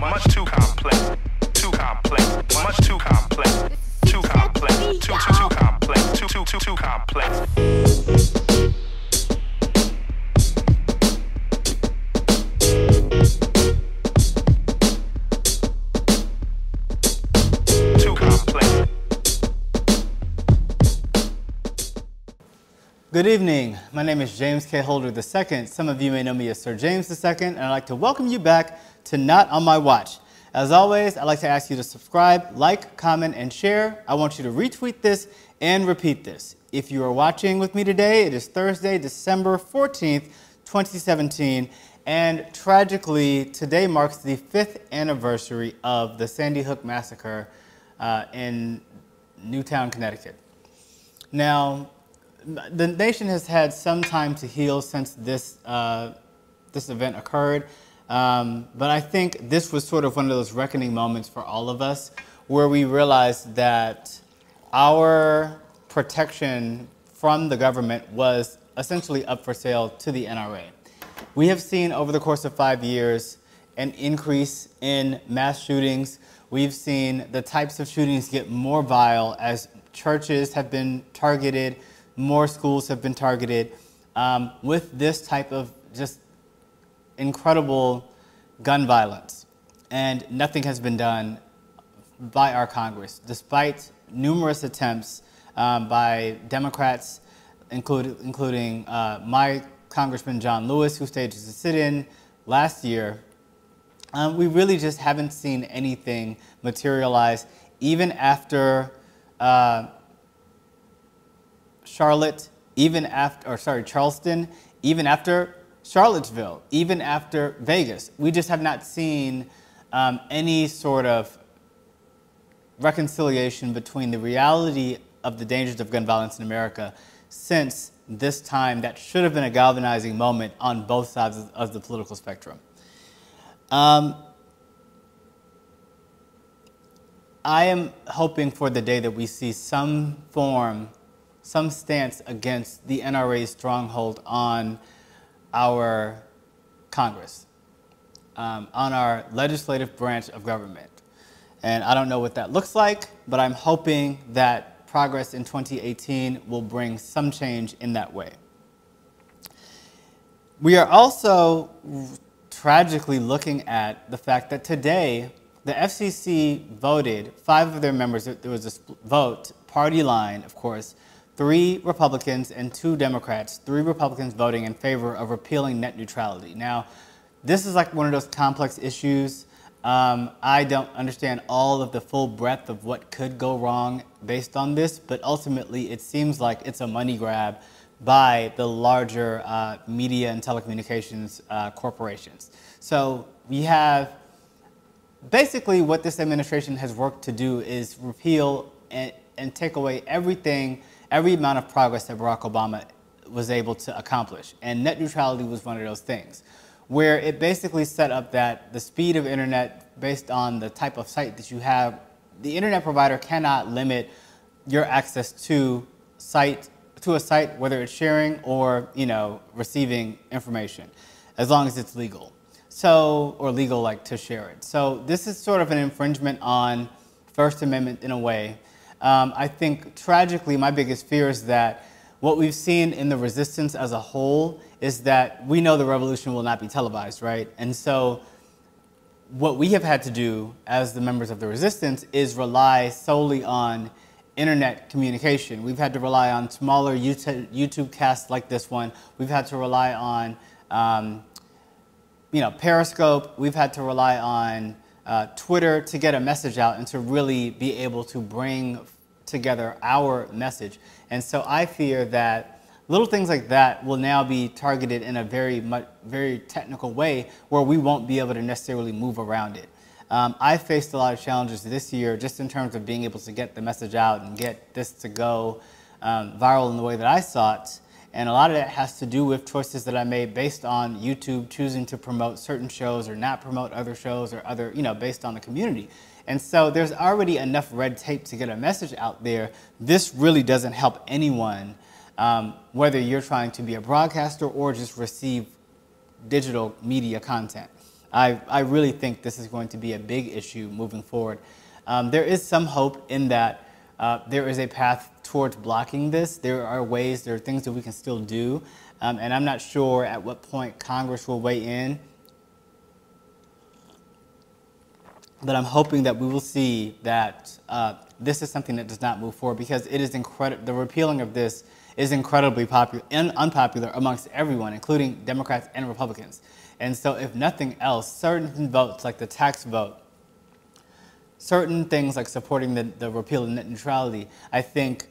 much too complex, too complex, much too complex, too complex, too complex, too complex. Good evening. My name is James K. Holder II. Some of you may know me as Sir James II, and I'd like to welcome you back to Not On My Watch. As always, I'd like to ask you to subscribe, like, comment, and share. I want you to retweet this and repeat this. If you are watching with me today, it is Thursday, December 14th, 2017, and tragically, today marks the 5th anniversary of the Sandy Hook Massacre in Newtown, Connecticut. Now, the nation has had some time to heal since this event occurred, but I think this was sort of one of those reckoning moments for all of us where we realized that our protection from the government was essentially up for sale to the NRA. We have seen over the course of 5 years an increase in mass shootings. We've seen the types of shootings get more vile as churches have been targeted, more schools have been targeted with this type of just incredible gun violence. And nothing has been done by our Congress, despite numerous attempts by Democrats, including my Congressman John Lewis, who staged a sit-in last year. We really just haven't seen anything materialize, even after Charleston, even after Charlottesville, even after Vegas. We just have not seen any sort of reconciliation between the reality of the dangers of gun violence in America since this time that should have been a galvanizing moment on both sides of the political spectrum. I am hoping for the day that we see some stance against the NRA's stronghold on our Congress, on our legislative branch of government. And I don't know what that looks like, but I'm hoping that progress in 2018 will bring some change in that way. We are also tragically looking at the fact that today the FCC voted, 5 of their members, there was a vote, party line, of course, 3 Republicans and 2 Democrats, 3 Republicans voting in favor of repealing net neutrality. Now, this is like one of those complex issues. I don't understand all of the full breadth of what could go wrong based on this, but ultimately it seems like it's a money grab by the larger media and telecommunications corporations. So we have basically what this administration has worked to do is repeal and take away every amount of progress that Barack Obama was able to accomplish. And net neutrality was one of those things, where it basically set up that the speed of internet based on the type of site that you have, the internet provider cannot limit your access to a site, whether it's sharing or receiving information, as long as it's legal. So, or legal like to share it. So this is sort of an infringement on First Amendment in a way. I think tragically my biggest fear is that what we've seen in the resistance as a whole is that we know the revolution will not be televised, right? And so what we have had to do as the members of the resistance is rely solely on internet communication. We've had to rely on smaller YouTube casts like this one. We've had to rely on Periscope. We've had to rely on Twitter to get a message out and to really be able to bring together our message. And so I fear that little things like that will now be targeted in a very technical way where we won't be able to necessarily move around it. I faced a lot of challenges this year just in terms of being able to get the message out and get this to go viral in the way that I sought. And a lot of that has to do with choices that I made based on YouTube choosing to promote certain shows or not promote other shows or other, based on the community. And so there's already enough red tape to get a message out there. This really doesn't help anyone, whether you're trying to be a broadcaster or just receive digital media content. I really think this is going to be a big issue moving forward. There is some hope in that there is a path towards blocking this. There are ways, there are things that we can still do, and I'm not sure at what point Congress will weigh in. But I'm hoping that we will see that this is something that does not move forward, because it is incredible. The repealing of this is incredibly popular and unpopular amongst everyone, including Democrats and Republicans. And so if nothing else, certain votes like the tax vote, certain things like supporting the repeal of net neutrality, I think,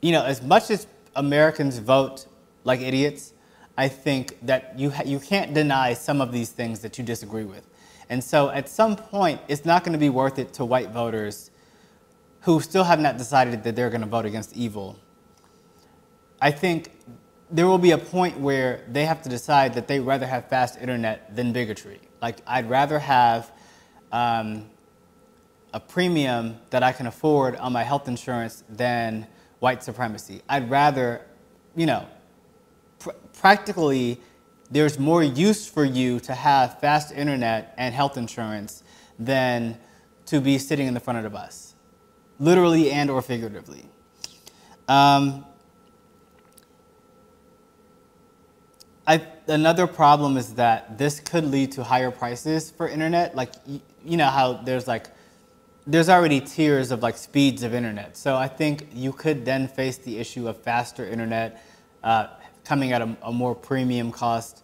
you know, as much as Americans vote like idiots, I think that you can't deny some of these things that you disagree with. And so at some point, it's not going to be worth it to white voters who still have not decided that they're going to vote against evil. I think there will be a point where they have to decide that they'd rather have fast internet than bigotry. Like, I'd rather have a premium that I can afford on my health insurance than white supremacy. I'd rather, you know, practically, there's more use for you to have fast internet and health insurance than to be sitting in the front of the bus, literally and or figuratively. Another problem is that this could lead to higher prices for internet. Like, you know how there's already tiers of like speeds of internet. So I think you could then face the issue of faster internet coming at a more premium cost,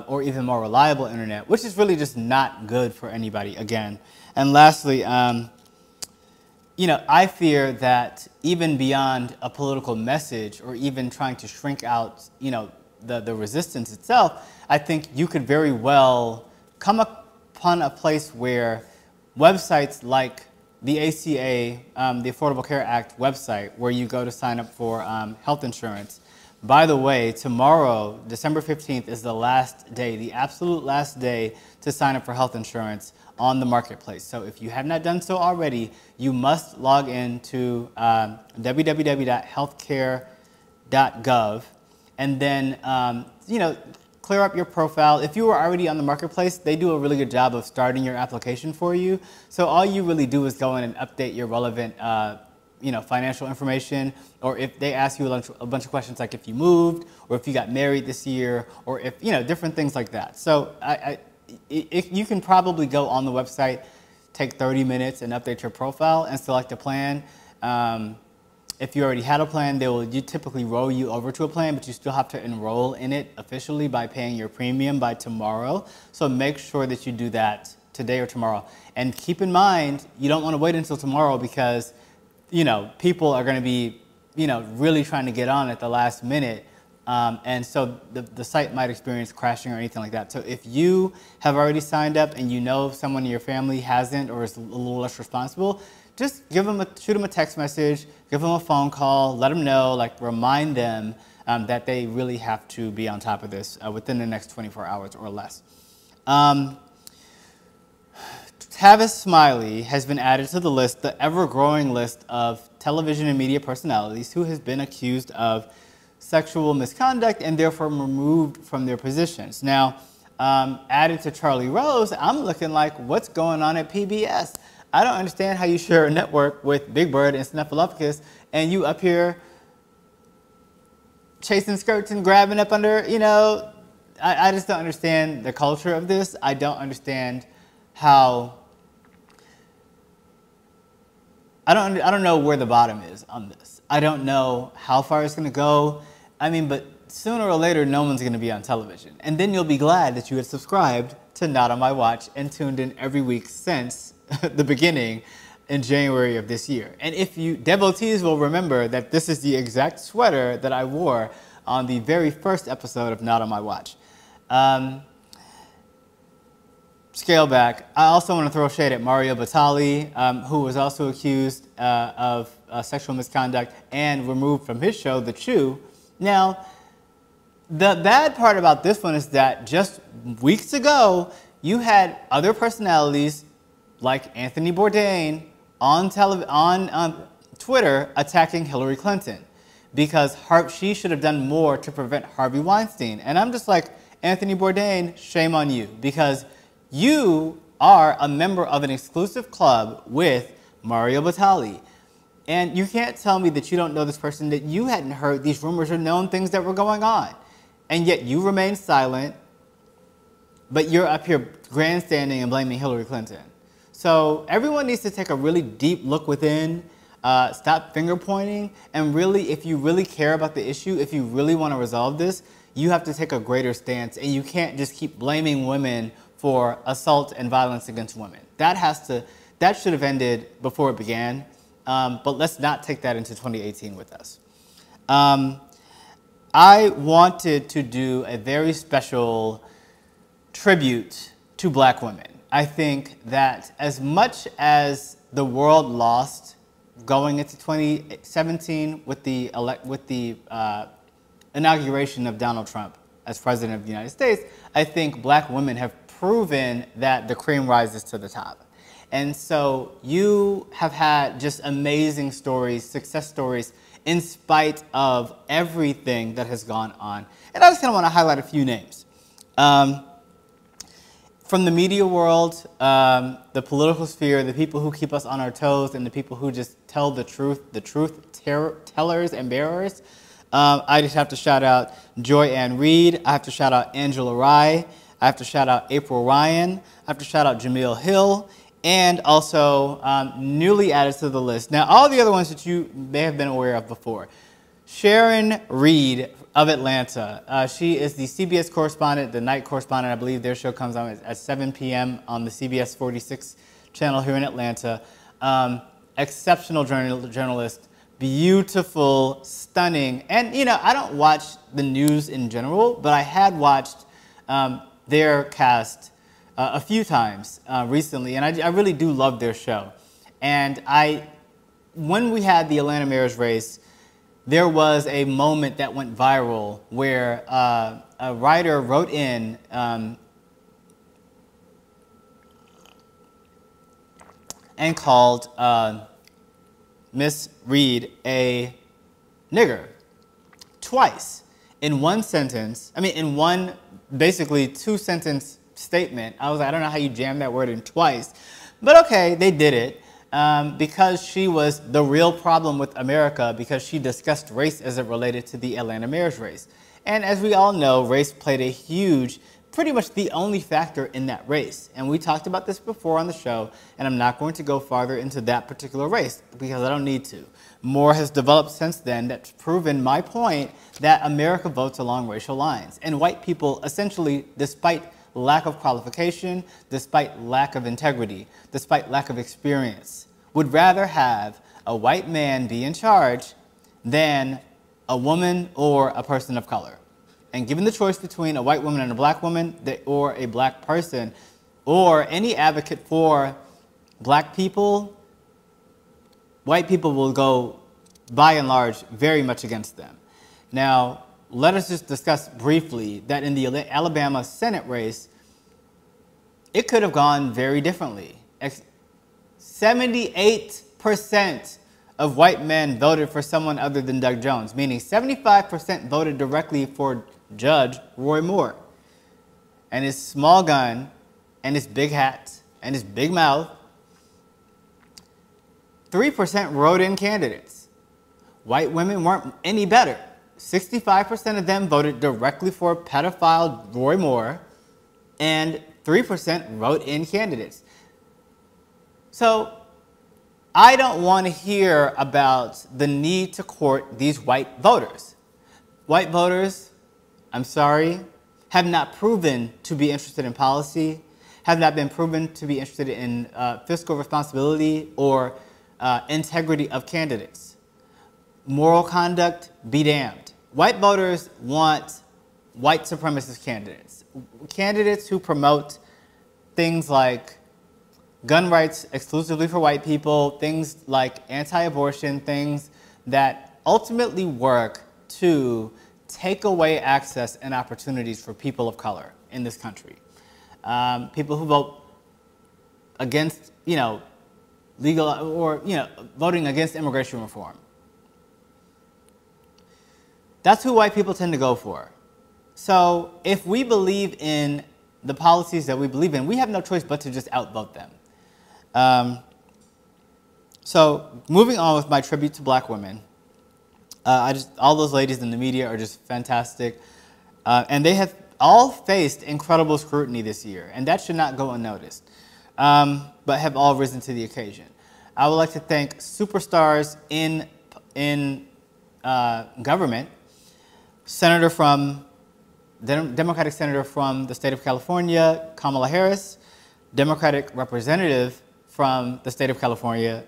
or even more reliable internet, which is really just not good for anybody, again. And lastly, you know, I fear that even beyond a political message or even trying to shrink out, you know, the resistance itself, I think you could very well come upon a place where websites like the ACA, the Affordable Care Act website, where you go to sign up for health insurance. By the way, tomorrow, December 15th, is the last day, the absolute last day to sign up for health insurance on the marketplace. So if you have not done so already, you must log in to www.healthcare.gov and then, you know, clear up your profile. If you were already on the marketplace, they do a really good job of starting your application for you. So all you really do is go in and update your relevant you know, financial information, or if they ask you a bunch of questions like if you moved, or if you got married this year, or if, you know, different things like that. So you can probably go on the website, take 30 minutes and update your profile and select a plan. If you already had a plan, you typically roll you over to a plan, but you still have to enroll in it officially by paying your premium by tomorrow. So make sure that you do that today or tomorrow. And keep in mind, you don't want to wait until tomorrow, because you know, people are going to be, you know, really trying to get on at the last minute. And so the site might experience crashing or anything like that. So if you have already signed up and you know someone in your family hasn't or is a little less responsible, just shoot them a text message, give them a phone call, let them know, like remind them that they really have to be on top of this within the next 24 hours or less. Tavis Smiley has been added to the list, the ever-growing list of television and media personalities who has been accused of sexual misconduct and therefore removed from their positions. Now, added to Charlie Rose, I'm looking like, what's going on at PBS? I don't understand how you share a network with Big Bird and Snuffleupagus and you up here chasing skirts and grabbing up under, you know, I just don't understand the culture of this. I don't understand how... I don't know where the bottom is on this. I don't know how far it's going to go. I mean, but sooner or later, no one's going to be on television. And then you'll be glad that you had subscribed to Not On My Watch and tuned in every week since the beginning in January of this year. And if you, devotees will remember that this is the exact sweater that I wore on the very first episode of Not On My Watch. Scale back. I also want to throw shade at Mario Batali, who was also accused of sexual misconduct and removed from his show, The Chew. Now, the bad part about this one is that just weeks ago, you had other personalities like Anthony Bourdain on Twitter attacking Hillary Clinton because she should have done more to prevent Harvey Weinstein. And I'm just like, Anthony Bourdain, shame on you, because you are a member of an exclusive club with Mario Batali. And you can't tell me that you don't know this person, that you hadn't heard these rumors or known things that were going on. And yet you remain silent, but you're up here grandstanding and blaming Hillary Clinton. So everyone needs to take a really deep look within, stop finger pointing, and really, if you really care about the issue, if you really want to resolve this, you have to take a greater stance, and you can't just keep blaming women for assault and violence against women. That should have ended before it began, but let's not take that into 2018 with us. I wanted to do a very special tribute to Black women. I think that as much as the world lost going into 2017 with the inauguration of Donald Trump as President of the United States, I think Black women have proven that the cream rises to the top. And so you have had just amazing stories, success stories, in spite of everything that has gone on. And I just kind of want to highlight a few names. From the media world, the political sphere, the people who keep us on our toes, and the people who just tell the truth tellers and bearers, I just have to shout out Joy Ann Reid. I have to shout out Angela Rye. I have to shout out April Ryan. I have to shout out Jemele Hill. And also newly added to the list. Now, all the other ones that you may have been aware of before. Sharon Reid of Atlanta. She is the CBS correspondent, the night correspondent. I believe their show comes on at 7 p.m. on the CBS 46 channel here in Atlanta. Exceptional journalist, beautiful, stunning. And, you know, I don't watch the news in general, but I had watched their cast a few times recently, and I really do love their show. And when we had the Atlanta mayor's race, there was a moment that went viral where a writer wrote in and called Miss Reid a nigger twice in one sentence. I mean, in one basically two-sentence statement. I was like, I don't know how you jammed that word in twice, but okay, they did it because she was the real problem with America, because she discussed race as it related to the Atlanta mayor's race. And as we all know, race played a huge, pretty much the only factor in that race. And we talked about this before on the show, and I'm not going to go farther into that particular race because I don't need to. More has developed since then that's proven my point that America votes along racial lines. And white people essentially, despite lack of qualification, despite lack of integrity, despite lack of experience, would rather have a white man be in charge than a woman or a person of color. And given the choice between a white woman and a black woman, or a black person, or any advocate for black people, white people will go, by and large, very much against them. Now, let us just discuss briefly that in the Alabama Senate race, it could have gone very differently. 78% of white men voted for someone other than Doug Jones, meaning 75% voted directly for Judge Roy Moore. And his small gun, and his big hat, and his big mouth. 3% wrote in candidates. White women weren't any better. 65% of them voted directly for pedophile Roy Moore, and 3% wrote in candidates. So I don't want to hear about the need to court these white voters. White voters, I'm sorry, have not proven to be interested in policy, have not been proven to be interested in fiscal responsibility or integrity of candidates. Moral conduct, be damned. White voters want white supremacist candidates. Candidates who promote things like gun rights exclusively for white people, things like anti-abortion, things that ultimately work to take away access and opportunities for people of color in this country. People who vote against, legal or, voting against immigration reform. That's who white people tend to go for. So if we believe in the policies that we believe in, we have no choice but to just outvote them. So moving on with my tribute to black women, all those ladies in the media are just fantastic. And they have all faced incredible scrutiny this year, and that should not go unnoticed, but have all risen to the occasion. I would like to thank superstars in government, Democratic Senator from the state of California, Kamala Harris, Democratic Representative from the state of California,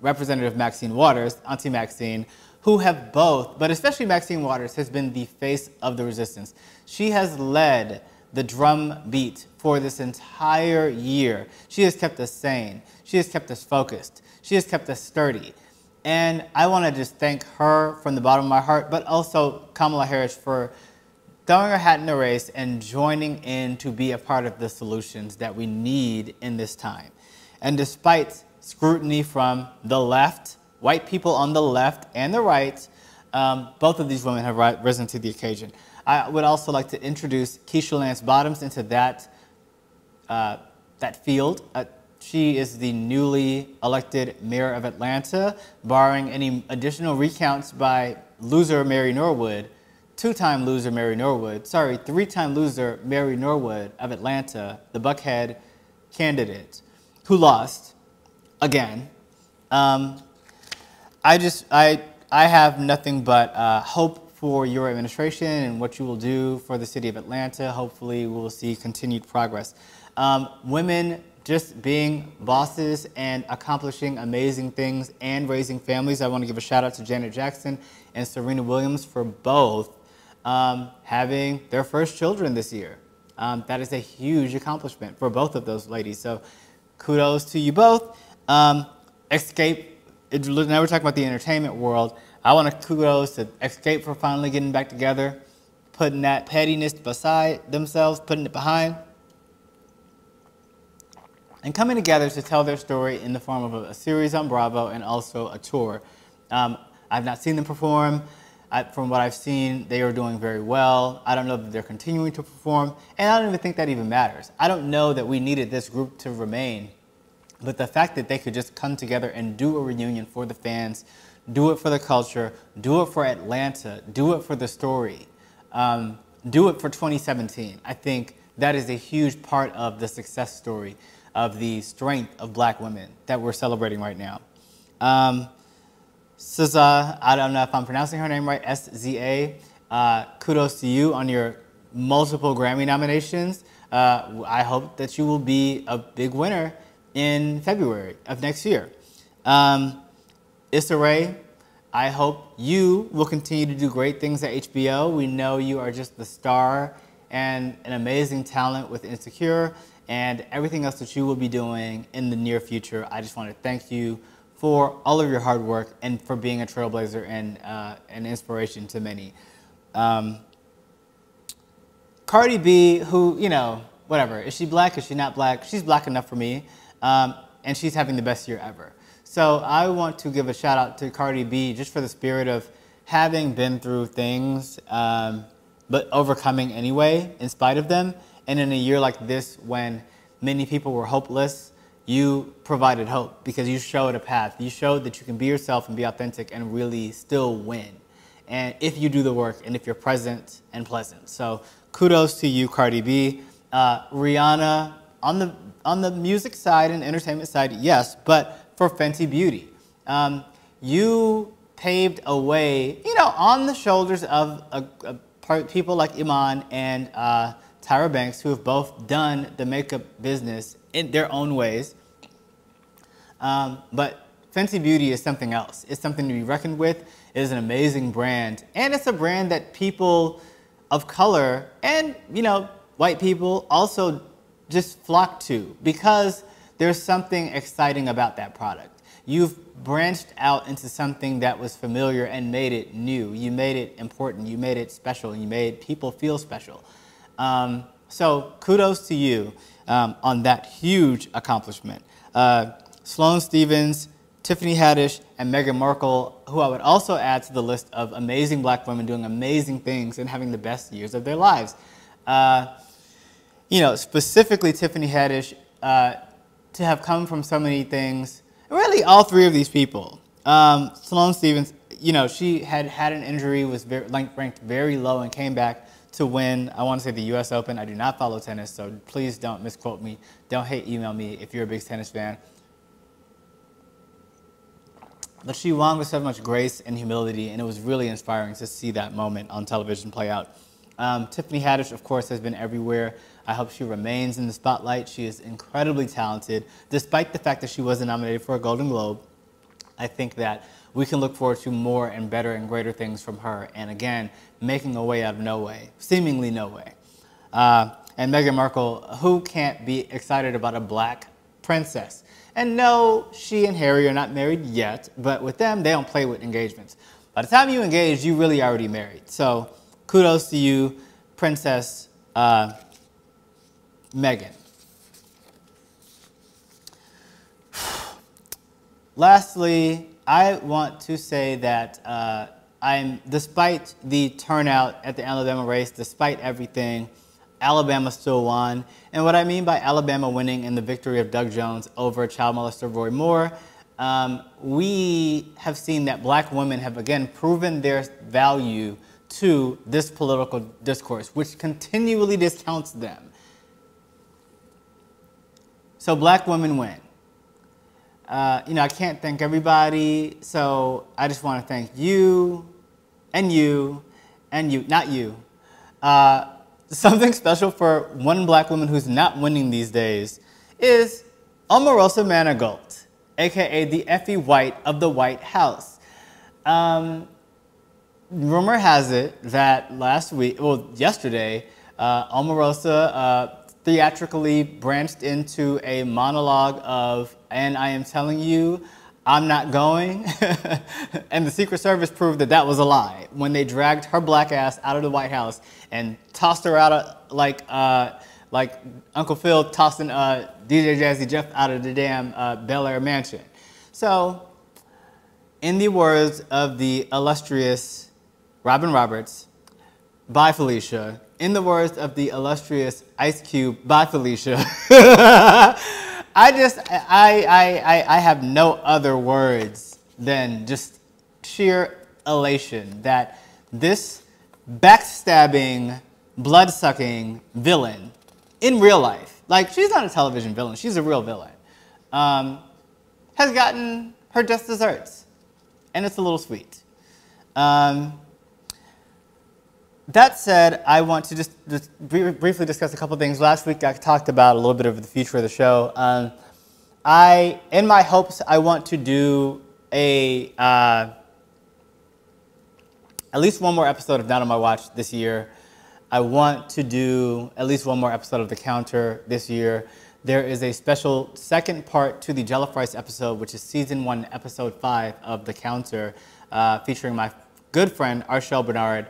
Representative Maxine Waters, Auntie Maxine, who have both, but especially Maxine Waters, has been the face of the resistance. She has led the drum beat for this entire year. She has kept us sane. She has kept us focused. She has kept us sturdy. And I want to just thank her from the bottom of my heart, but also Kamala Harris for throwing her hat in the race and joining in to be a part of the solutions that we need in this time. And despite scrutiny from the left, white people on the left and the right, both of these women have risen to the occasion. I would also like to introduce Keisha Lance Bottoms into that field. She is the newly elected mayor of Atlanta, barring any additional recounts by loser Mary Norwood, two-time loser Mary Norwood, sorry, three-time loser Mary Norwood of Atlanta, the Buckhead candidate, who lost again. I have nothing but hope for your administration and what you will do for the city of Atlanta. Hopefully we will see continued progress. Women just being bosses and accomplishing amazing things and raising families. I want to give a shout out to Janet Jackson and Serena Williams for both having their first children this year. That is a huge accomplishment for both of those ladies. So kudos to you both. Xscape, now we're talking about the entertainment world. I want to kudos to Xscape for finally getting back together, putting that pettiness beside themselves, putting it behind, and coming together to tell their story in the form of a series on Bravo and also a tour. I've not seen them perform. From what I've seen, they are doing very well. I don't know that they're continuing to perform, and I don't even think that even matters. I don't know that we needed this group to remain, but the fact that they could just come together and do a reunion for the fans, do it for the culture, do it for Atlanta, do it for the story, do it for 2017. I think that is a huge part of the success story of the strength of black women that we're celebrating right now. SZA, I don't know if I'm pronouncing her name right, SZA, kudos to you on your multiple Grammy nominations. I hope that you will be a big winner in February of next year. Issa Rae, I hope you will continue to do great things at HBO. We know you are just the star and an amazing talent with Insecure and everything else that you will be doing in the near future. I just want to thank you for all of your hard work and for being a trailblazer and an inspiration to many. Cardi B, who, you know, whatever, is she black, is she not black? She's black enough for me, and she's having the best year ever. So I want to give a shout out to Cardi B just for the spirit of having been through things, but overcoming anyway, in spite of them. And in a year like this, when many people were hopeless, you provided hope because you showed a path. You showed that you can be yourself and be authentic and really still win. And if you do the work and if you're present and pleasant. So kudos to you, Cardi B. Rihanna, on the music side and entertainment side, yes, but for Fenty Beauty. You paved a way, you know, on the shoulders of people like Iman and Tyra Banks, who have both done the makeup business in their own ways. But Fenty Beauty is something else. It's something to be reckoned with. It is an amazing brand. And it's a brand that people of color and, you know, white people also just flock to because there's something exciting about that product. You've branched out into something that was familiar and made it new. You made it important. You made it special. You made people feel special. So kudos to you on that huge accomplishment. Sloane Stephens, Tiffany Haddish, and Meghan Merkel, who I would also add to the list of amazing black women doing amazing things and having the best years of their lives. Specifically Tiffany Haddish, to have come from so many things, really all three of these people. Sloane Stephens, she had an injury, was ranked very low, and came back to win, I want to say, the U.S. Open. I do not follow tennis, so please don't misquote me. Don't hate email me if you're a big tennis fan. But she won with so much grace and humility, and it was really inspiring to see that moment on television play out. Tiffany Haddish, of course, has been everywhere. I hope she remains in the spotlight. She is incredibly talented. Despite the fact that she wasn't nominated for a Golden Globe, I think that we can look forward to more and better and greater things from her. And again, making a way out of no way, seemingly no way. And Meghan Merkel, who can't be excited about a black princess? And no, she and Harry are not married yet, but with them, they don't play with engagements. By the time you engage, you really already married. So kudos to you, Princess Meghan. Lastly, I want to say that despite the turnout at the Alabama race, despite everything, Alabama still won. And what I mean by Alabama winning and the victory of Doug Jones over child molester Roy Moore, we have seen that black women have again proven their value to this political discourse, which continually discounts them. So black women win. I can't thank everybody, so I just want to thank you, and you, and you, not you. Something special for one black woman who's not winning these days is Omarosa Manigault, aka the Effie White of the White House. Rumor has it that yesterday, Omarosa theatrically branched into a monologue of, "And I am telling you, I'm not going." And the Secret Service proved that that was a lie when they dragged her black ass out of the White House and tossed her out like Uncle Phil tossing DJ Jazzy Jeff out of the damn Bel Air mansion. So, in the words of the illustrious Robin Roberts, bye Felicia. In the words of the illustrious Ice Cube, bye Felicia. I have no other words than just sheer elation that this backstabbing, blood-sucking villain in real life, like she's not a television villain, she's a real villain, has gotten her just desserts. And it's a little sweet. That said, I want to just briefly discuss a couple things. Last week I talked about a little bit of the future of the show. In my hopes, I want to do at least one more episode of Not On My Watch this year. I want to do at least one more episode of The Counter this year. There is a special second part to the Jollof Rice episode, which is season 1, episode 5 of The Counter, featuring my good friend, Archel Bernard.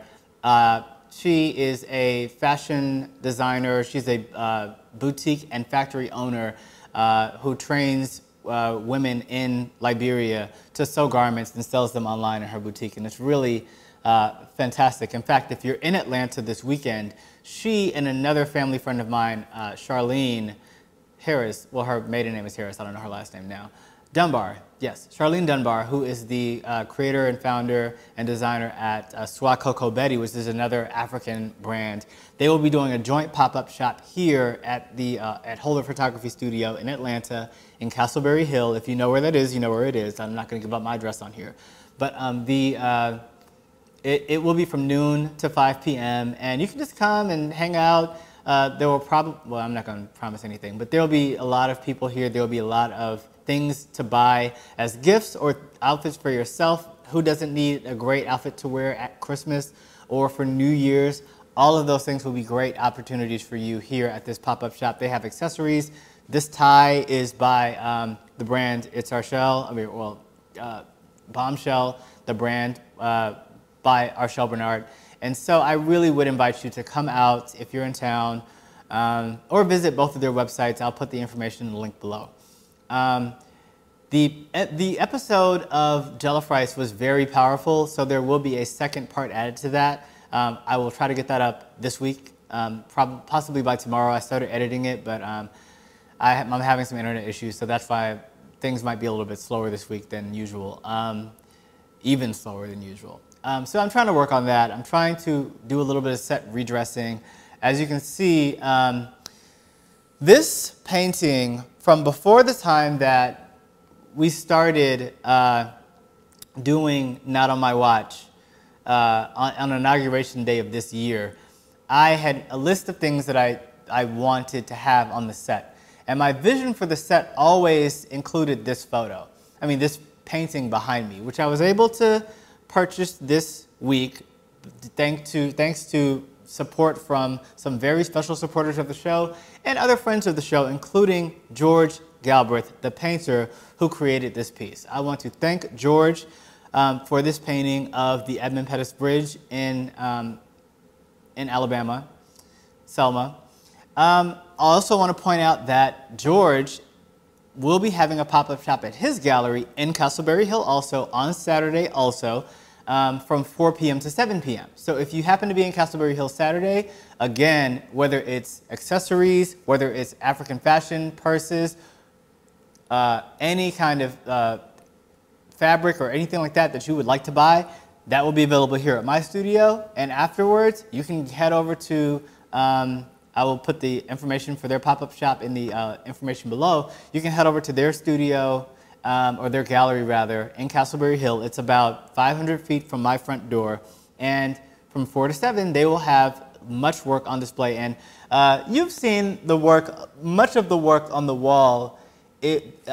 She is a fashion designer. She's a boutique and factory owner who trains women in Liberia to sew garments and sells them online in her boutique. And it's really fantastic. In fact, if you're in Atlanta this weekend, she and another family friend of mine, Charlene Harris, well, her maiden name is Harris, I don't know her last name now, Dunbar, yes, Charlene Dunbar, who is the creator and founder and designer at Swa Coco Betty, which is another African brand. They will be doing a joint pop-up shop here at the at Holder Photography Studio in Atlanta in Castleberry Hill. If you know where that is, you know where it is. I'm not going to give up my address on here. But it will be from noon to 5 p.m. and you can just come and hang out. There will probably, well, I'm not going to promise anything, but there will be a lot of people here. There will be a lot of things to buy as gifts or outfits for yourself. Who doesn't need a great outfit to wear at Christmas or for New Year's? All of those things will be great opportunities for you here at this pop-up shop. They have accessories. This tie is by the brand It's Archel. Bombshell, the brand by Archel Bernard. And so I really would invite you to come out if you're in town or visit both of their websites. I'll put the information in the link below. The episode of Jollof Rice was very powerful, so there will be a second part added to that. I will try to get that up this week, possibly by tomorrow. I started editing it, but I'm having some internet issues, so that's why things might be a little bit slower this week than usual, even slower than usual. So I'm trying to work on that. I'm trying to do a little bit of set redressing. As you can see, this painting from before the time that we started doing Not on My Watch on inauguration day of this year, I had a list of things that I wanted to have on the set. And my vision for the set always included this photo. I mean, this painting behind me, which I was able to purchase this week thanks to support from some very special supporters of the show and other friends of the show, including George Galbraith, the painter who created this piece. I want to thank George for this painting of the Edmund Pettus Bridge in Alabama, Selma. I also want to point out that George will be having a pop-up shop at his gallery in Castleberry Hill also on Saturday also from 4 p.m. to 7 p.m. So if you happen to be in Castleberry Hill Saturday, again, whether it's accessories, whether it's African fashion, purses, any kind of fabric or anything like that you would like to buy, that will be available here at my studio. And afterwards, you can head over to, I will put the information for their pop-up shop in the information below. You can head over to their studio, or their gallery rather, in Castleberry Hill. It's about 500 feet from my front door. And from 4 to 7, they will have much work on display. And you've seen the work, much of the work on the wall,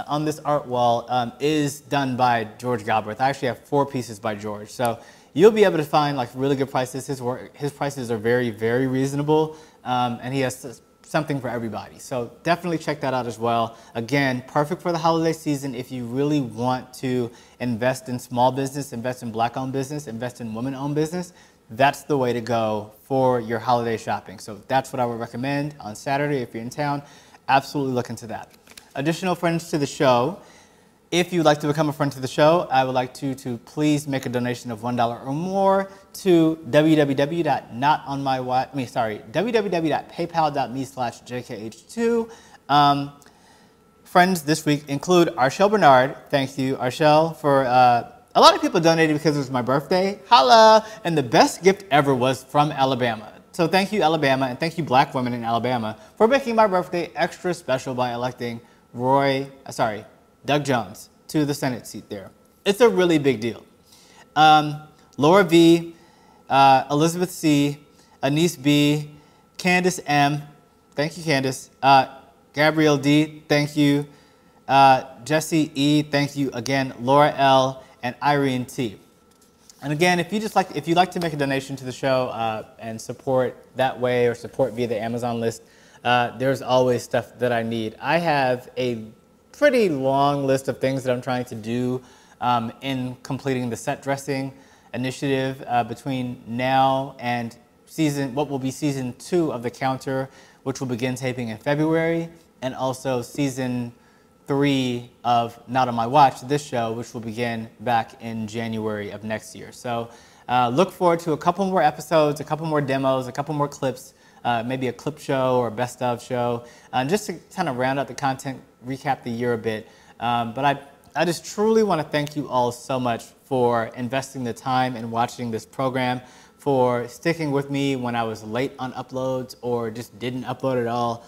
on this art wall is done by George Galbraith. I actually have 4 pieces by George. So you'll be able to find like really good prices. His prices are very, very reasonable. And he has something for everybody. So definitely check that out as well. Again, perfect for the holiday season if you really want to invest in small business, invest in Black-owned business, invest in women-owned business. That's the way to go for your holiday shopping. So that's what I would recommend on Saturday if you're in town. Absolutely look into that. Additional friends to the show. If you'd like to become a friend to the show, I would like to please make a donation of $1 or more to www.paypal.me/jkh2. Friends this week include Archel Bernard. Thank you, Archel, for a lot of people donated because it was my birthday. Holla! And the best gift ever was from Alabama. So thank you, Alabama, and thank you, Black women in Alabama, for making my birthday extra special by electing Doug Jones to the Senate seat there. It's a really big deal. Laura V, Elizabeth C, Annice B, Candace M, thank you, Candace. Gabrielle D, thank you. Jesse E, thank you again. Laura L, and Irene T. And again, if you'd like to make a donation to the show and support that way or support via the Amazon list, there's always stuff that I need. I have a pretty long list of things that I'm trying to do in completing the set dressing initiative between now and what will be season 2 of The Counter, which will begin taping in February, and also season 3 of Not on My Watch, this show, which will begin back in January of next year. So look forward to a couple more episodes, a couple more demos, a couple more clips, maybe a clip show or best of show, just to kind of round out the content, recap the year a bit. But I just truly want to thank you all so much for investing the time in watching this program, for sticking with me when I was late on uploads or just didn't upload at all,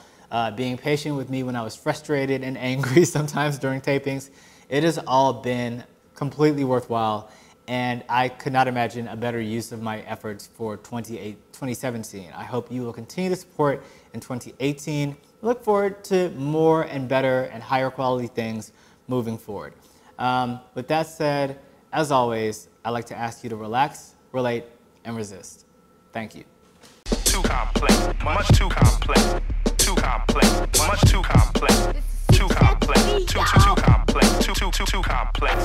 being patient with me when I was frustrated and angry sometimes during tapings. It has all been completely worthwhile, and I could not imagine a better use of my efforts for 2017. I hope you will continue to support in 2018. Look forward to more and better and higher quality things moving forward. With that said, as always, I'd like to ask you to relax, relate, and resist. Thank you. Too complex, much too complex, too complex, much too complex, too complex, too complex, too complex.